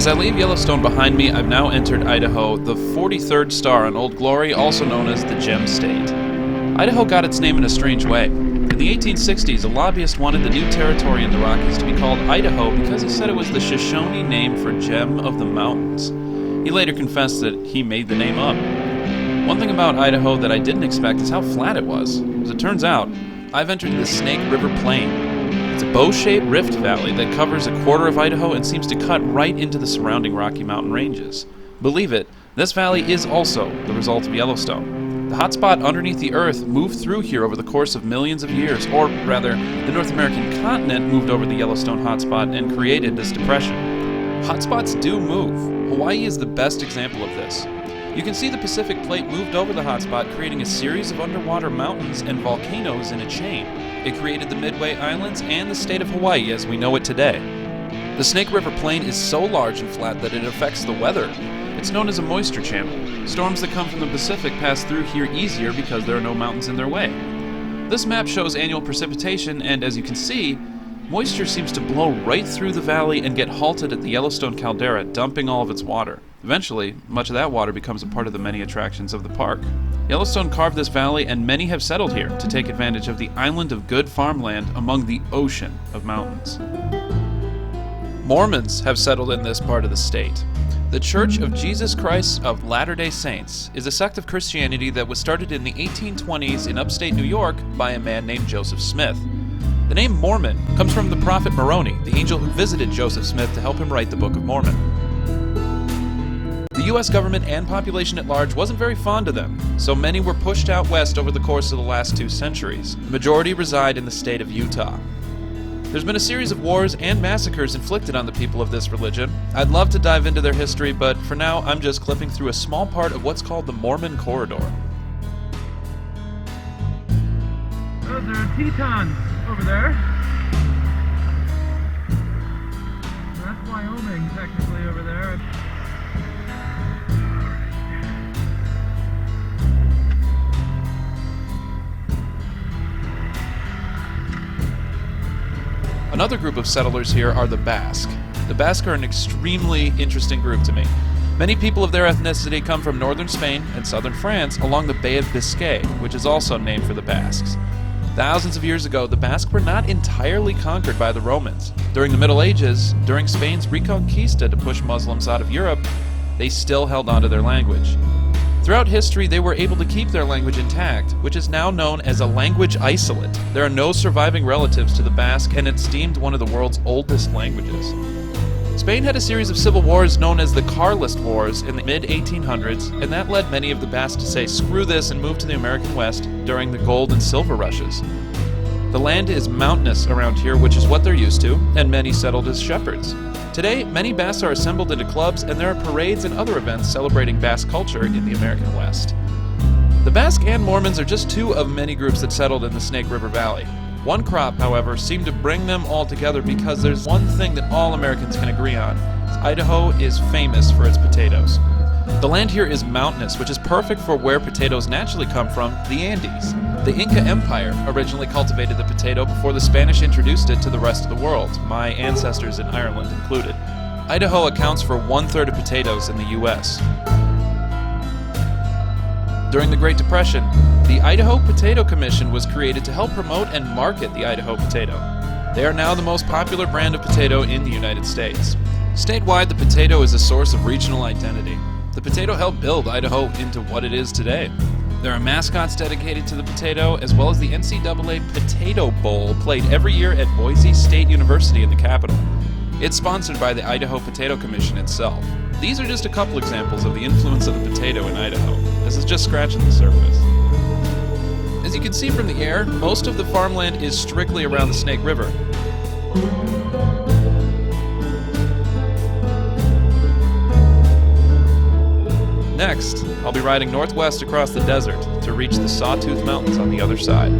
As I leave Yellowstone behind me, I've now entered Idaho, the 43rd star on Old Glory, also known as the Gem State. Idaho got its name in a strange way. In the 1860s, a lobbyist wanted the new territory in the Rockies to be called Idaho because he said it was the Shoshone name for Gem of the Mountains. He later confessed that he made the name up. One thing about Idaho that I didn't expect is how flat it was. As it turns out, I've entered the Snake River Plain. It's a bow-shaped rift valley that covers a quarter of Idaho and seems to cut right into the surrounding Rocky Mountain ranges. Believe it, this valley is also the result of Yellowstone. The hotspot underneath the Earth moved through here over the course of millions of years, or rather, the North American continent moved over the Yellowstone hotspot and created this depression. Hotspots do move. Hawaii is the best example of this. You can see the Pacific Plate moved over the hotspot, creating a series of underwater mountains and volcanoes in a chain. It created the Midway Islands and the state of Hawaii as we know it today. The Snake River Plain is so large and flat that it affects the weather. It's known as a moisture channel. Storms that come from the Pacific pass through here easier because there are no mountains in their way. This map shows annual precipitation, and as you can see, moisture seems to blow right through the valley and get halted at the Yellowstone Caldera, dumping all of its water. Eventually, much of that water becomes a part of the many attractions of the park. Yellowstone carved this valley, and many have settled here to take advantage of the island of good farmland among the ocean of mountains. Mormons have settled in this part of the state. The Church of Jesus Christ of Latter-day Saints is a sect of Christianity that was started in the 1820s in upstate New York by a man named Joseph Smith. The name Mormon comes from the prophet Moroni, the angel who visited Joseph Smith to help him write the Book of Mormon. The U.S. government and population at large wasn't very fond of them, so many were pushed out west over the course of the last 2 centuries. The majority reside in the state of Utah. There's been a series of wars and massacres inflicted on the people of this religion. I'd love to dive into their history, but for now I'm just clipping through a small part of what's called the Mormon Corridor. Those are Tetons over there. That's Wyoming technically over there. Another group of settlers here are the Basque. The Basque are an extremely interesting group to me. Many people of their ethnicity come from northern Spain and southern France along the Bay of Biscay, which is also named for the Basques. Thousands of years ago, the Basque were not entirely conquered by the Romans. During the Middle Ages, during Spain's Reconquista to push Muslims out of Europe, they still held on to their language. Throughout history, they were able to keep their language intact, which is now known as a language isolate. There are no surviving relatives to the Basque, and it's deemed one of the world's oldest languages. Spain had a series of civil wars known as the Carlist Wars in the mid-1800s, and that led many of the Basque to say screw this and move to the American West during the gold and silver rushes. The land is mountainous around here, which is what they're used to, and many settled as shepherds. Today, many Basques are assembled into clubs, and there are parades and other events celebrating Basque culture in the American West. The Basque and Mormons are just 2 of many groups that settled in the Snake River Valley. One crop, however, seemed to bring them all together because there's one thing that all Americans can agree on. Idaho is famous for its potatoes. The land here is mountainous, which is perfect for where potatoes naturally come from, the Andes. The Inca Empire originally cultivated the potato before the Spanish introduced it to the rest of the world, my ancestors in Ireland included. Idaho accounts for 1/3 of potatoes in the U.S. During the Great Depression, the Idaho Potato Commission was created to help promote and market the Idaho potato. They are now the most popular brand of potato in the United States. Statewide, the potato is a source of regional identity. The potato helped build Idaho into what it is today. There are mascots dedicated to the potato, as well as the NCAA Potato Bowl played every year at Boise State University in the capital. It's sponsored by the Idaho Potato Commission itself. These are just a couple examples of the influence of the potato in Idaho. This is just scratching the surface. As you can see from the air, most of the farmland is strictly around the Snake River. Next, I'll be riding northwest across the desert to reach the Sawtooth Mountains on the other side.